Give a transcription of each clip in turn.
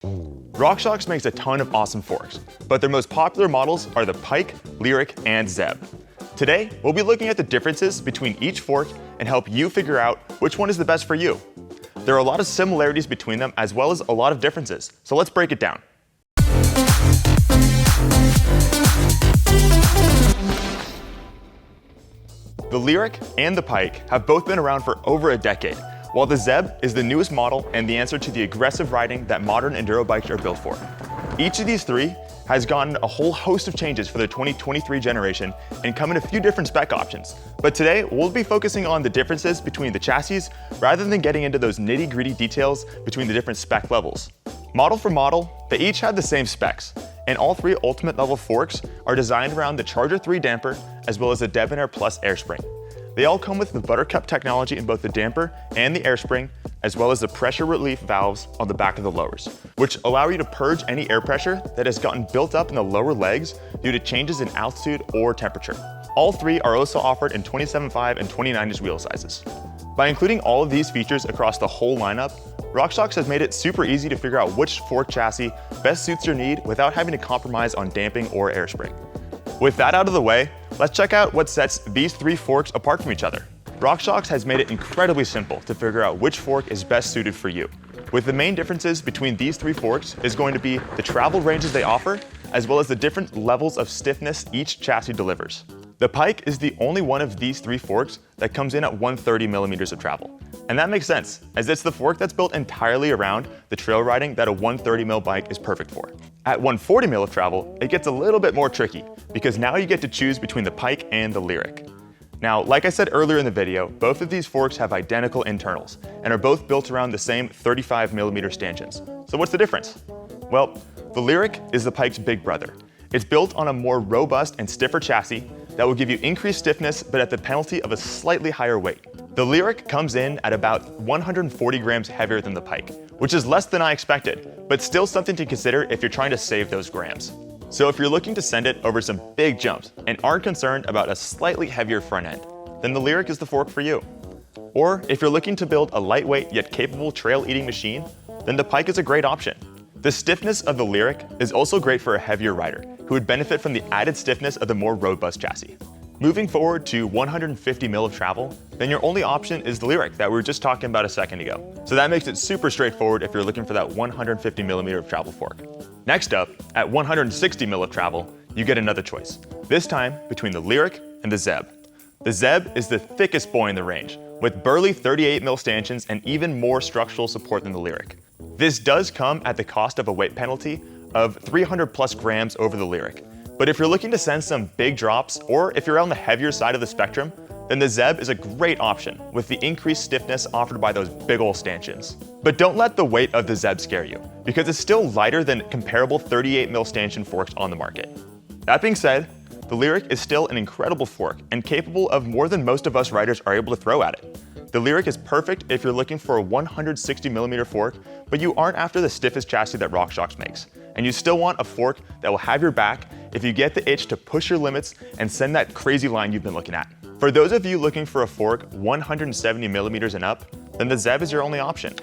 RockShox makes a ton of awesome forks, but their most popular models are the Pike, Lyrik, and ZEB. Today, we'll be looking at the differences between each fork and help you figure out which one is the best for you. There are a lot of similarities between them as well as a lot of differences, so let's break it down. The Lyrik and the Pike have both been around for over a decade, while the ZEB is the newest model and the answer to the aggressive riding that modern enduro bikes are built for. Each of these three has gotten a whole host of changes for their 2023 generation and come in a few different spec options. But today, we'll be focusing on the differences between the chassis rather than getting into those nitty-gritty details between the different spec levels. Model for model, they each have the same specs, and all three ultimate level forks are designed around the Charger 3 damper as well as the Debonair Plus air spring. They all come with the ButterCup technology in both the damper and the air spring, as well as the pressure relief valves on the back of the lowers, which allow you to purge any air pressure that has gotten built up in the lower legs due to changes in altitude or temperature. All three are also offered in 27.5 and 29-inch wheel sizes. By including all of these features across the whole lineup, RockShox has made it super easy to figure out which fork chassis best suits your need without having to compromise on damping or air spring. With that out of the way, let's check out what sets these three forks apart from each other. RockShox has made it incredibly simple to figure out which fork is best suited for you. With the main differences between these three forks is going to be the travel ranges they offer, as well as the different levels of stiffness each chassis delivers. The Pike is the only one of these three forks that comes in at 130 millimeters of travel. And that makes sense, as it's the fork that's built entirely around the trail riding that a 130 mil bike is perfect for. At 140 mil of travel, it gets a little bit more tricky, because now you get to choose between the Pike and the Lyrik. Now, like I said earlier in the video, both of these forks have identical internals, and are both built around the same 35 millimeter stanchions. So what's the difference? Well, the Lyrik is the Pike's big brother. It's built on a more robust and stiffer chassis that will give you increased stiffness, but at the penalty of a slightly higher weight. The Lyrik comes in at about 140 grams heavier than the Pike, which is less than I expected, but still something to consider if you're trying to save those grams. So if you're looking to send it over some big jumps and aren't concerned about a slightly heavier front end, then the Lyrik is the fork for you. Or if you're looking to build a lightweight yet capable trail-eating machine, then the Pike is a great option. The stiffness of the Lyrik is also great for a heavier rider, who would benefit from the added stiffness of the more robust chassis. Moving forward to 150 mil of travel, then your only option is the Lyrik that we were just talking about a second ago. So that makes it super straightforward if you're looking for that 150 millimeter of travel fork. Next up, at 160 mil of travel, you get another choice, this time between the Lyrik and the ZEB. The ZEB is the thickest boy in the range, with burly 38 mil stanchions and even more structural support than the Lyrik. This does come at the cost of a weight penalty of 300 plus grams over the Lyrik. But if you're looking to send some big drops, or if you're on the heavier side of the spectrum, then the ZEB is a great option with the increased stiffness offered by those big ol' stanchions. But don't let the weight of the ZEB scare you, because it's still lighter than comparable 38 mil stanchion forks on the market. That being said, the Lyrik is still an incredible fork and capable of more than most of us riders are able to throw at it. The Lyrik is perfect if you're looking for a 160 millimeter fork, but you aren't after the stiffest chassis that RockShox makes, and you still want a fork that will have your back if you get the itch to push your limits and send that crazy line you've been looking at. For those of you looking for a fork 170 millimeters and up, then the ZEB is your only option.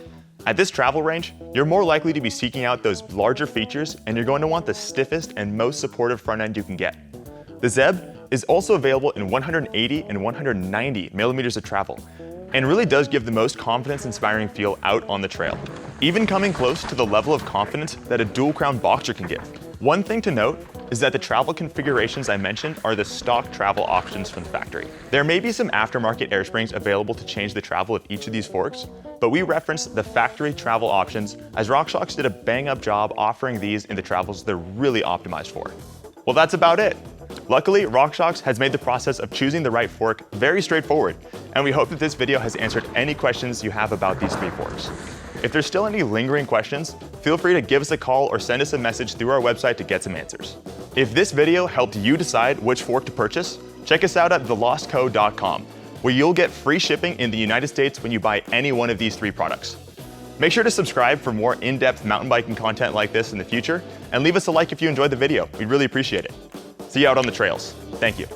At this travel range, you're more likely to be seeking out those larger features, and you're going to want the stiffest and most supportive front end you can get. The ZEB is also available in 180 and 190 millimeters of travel, and really does give the most confidence-inspiring feel out on the trail, even coming close to the level of confidence that a dual-crown Boxer can give. One thing to note is that the travel configurations I mentioned are the stock travel options from the factory. There may be some aftermarket air springs available to change the travel of each of these forks, but we referenced the factory travel options as RockShox did a bang-up job offering these in the travels they're really optimized for. Well, that's about it. Luckily, RockShox has made the process of choosing the right fork very straightforward, and we hope that this video has answered any questions you have about these three forks. If there's still any lingering questions, feel free to give us a call or send us a message through our website to get some answers. If this video helped you decide which fork to purchase, check us out at thelostco.com, where you'll get free shipping in the United States when you buy any one of these three products. Make sure to subscribe for more in-depth mountain biking content like this in the future, and leave us a like if you enjoyed the video. We'd really appreciate it. See you out on the trails. Thank you.